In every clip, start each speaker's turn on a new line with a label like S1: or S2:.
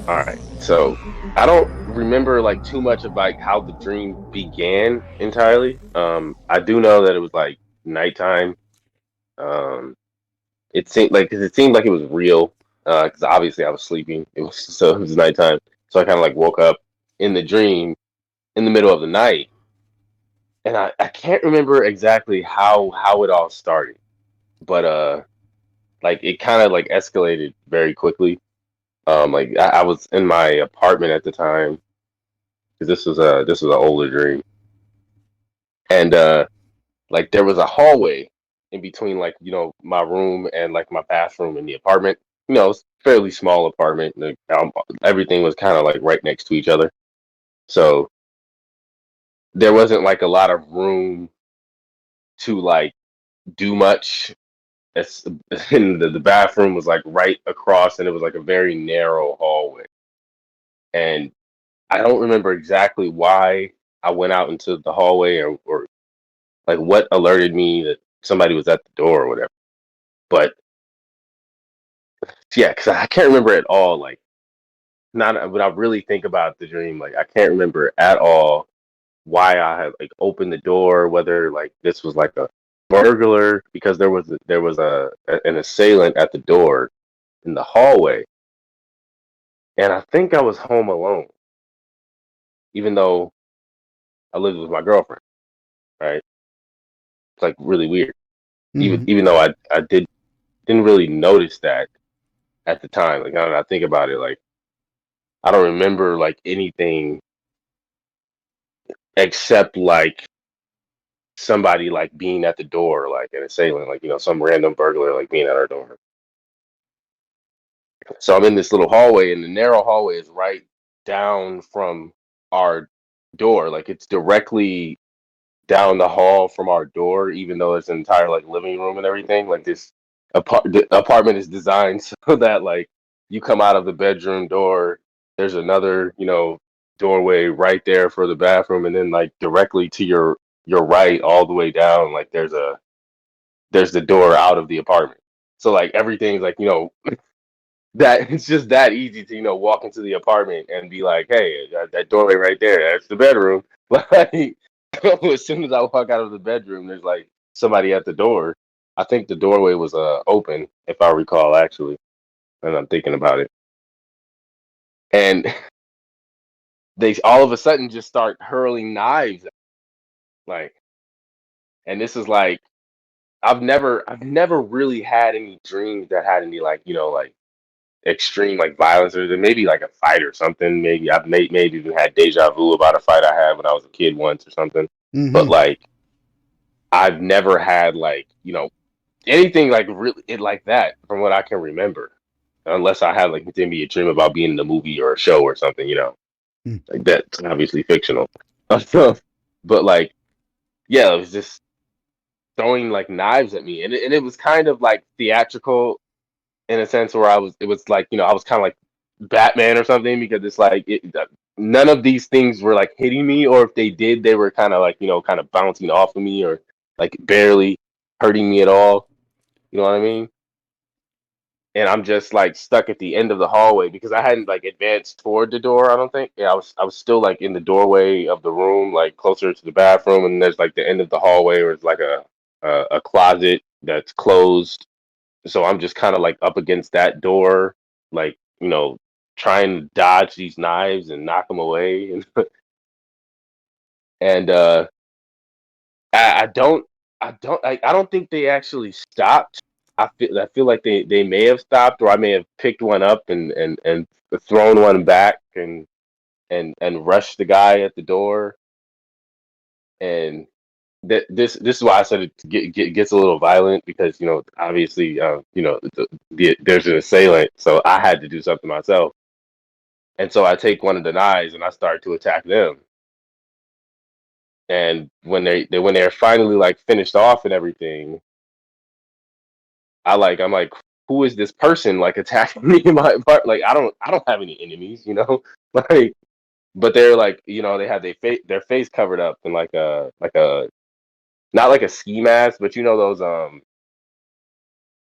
S1: All right. So I don't remember like too much of like how the dream began entirely. I do know that it was like nighttime. Um, it seemed like because it seemed like it was real. Because obviously I was sleeping. It was so it was nighttime. So I kind of like woke up in the dream in the middle of the night, and I can't remember exactly how it all started, but like it kind of like escalated very quickly. Like I was in my apartment at the time because this was an older dream, and like there was a hallway in between like my room and like my bathroom in the apartment. It's a fairly small apartment. Like, everything was kind of like right next to each other, so there wasn't like a lot of room to like do much. It's, and the bathroom was like right across, and it was like a very narrow hallway. And I don't remember exactly why I went out into the hallway or like what alerted me that somebody was at the door or whatever. But yeah, because I can't remember at all. Like, not when I really think about the dream, like I can't remember at all why I had like opened the door, whether like this was like a burglar because an assailant at the door in the hallway, and I think I was home alone, even though I lived with my girlfriend. Right? It's like really weird. Even
S2: Hmm.
S1: even though I didn't really notice that at the time. Like now that I think about it, like I don't remember like anything except like somebody like being at the door, like an assailant, like some random burglar like being at our door. So I'm in this little hallway, and the narrow hallway is right down from our door. Like it's directly down the hall from our door, even though it's an entire like living room and everything. Like the apartment is designed so that like you come out of the bedroom door, there's another doorway right there for the bathroom, and then like directly to your right, all the way down, like there's the door out of the apartment. So like everything's like that it's just that easy to walk into the apartment and be like, hey, that doorway right there, that's the bedroom. Like as soon as I walk out of the bedroom, there's like somebody at the door. I think the doorway was open, if I recall, actually, and I'm thinking about it. And they all of a sudden just start hurling knives, like, and this is like I've never really had any dreams that had any like like extreme like violence, or maybe like a fight or something. Maybe I've maybe even had deja vu about a fight I had when I was a kid once or something. But
S2: Hmm.
S1: like I've never had like anything like really like that from what I can remember, unless I had like maybe a dream about being in a movie or a show or something. Like that's obviously fictional. But like yeah, it was just throwing like knives at me, and it was kind of like theatrical in a sense where it was like I was kind of like Batman or something, because it's like none of these things were like hitting me, or if they did, they were kind of like kind of bouncing off of me, or like barely hurting me at all. You know what I mean? And I'm just like stuck at the end of the hallway because I hadn't like advanced toward the door. I don't think. Yeah, I was still like in the doorway of the room, like closer to the bathroom, and there's like the end of the hallway where it's like a closet that's closed. So I'm just kind of like up against that door, like trying to dodge these knives and knock them away, and I don't think they actually stopped. I feel like they may have stopped, or I may have picked one up and thrown one back and rushed the guy at the door. And this is why I said gets a little violent, because obviously there's an assailant, so I had to do something myself. And so I take one of the knives and I start to attack them. And when they're finally like finished off and everything, I'm like, who is this person like attacking me in my apartment? Like I don't have any enemies, like, but they're like they have their face covered up in like a not like a ski mask, but you know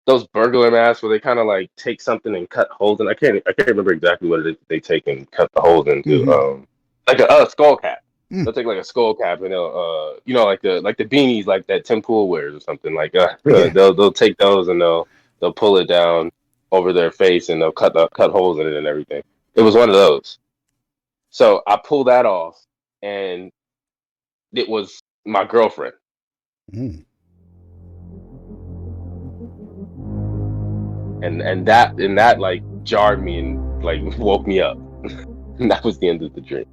S1: those burglar masks where they kind of like take something and cut holes in. I can't remember exactly what it is they take and cut the holes into.
S2: Mm-hmm.
S1: Like a skull cap.
S2: Mm.
S1: They'll take like a skull cap and they'll like the beanies like that Tim Pool wears or something like
S2: Yeah.
S1: they'll take those and they'll pull it down over their face and they'll cut holes in it and everything. It was one of those. So I pulled that off and it was my girlfriend.
S2: Mm.
S1: And that like jarred me and like woke me up. And that was the end of the dream.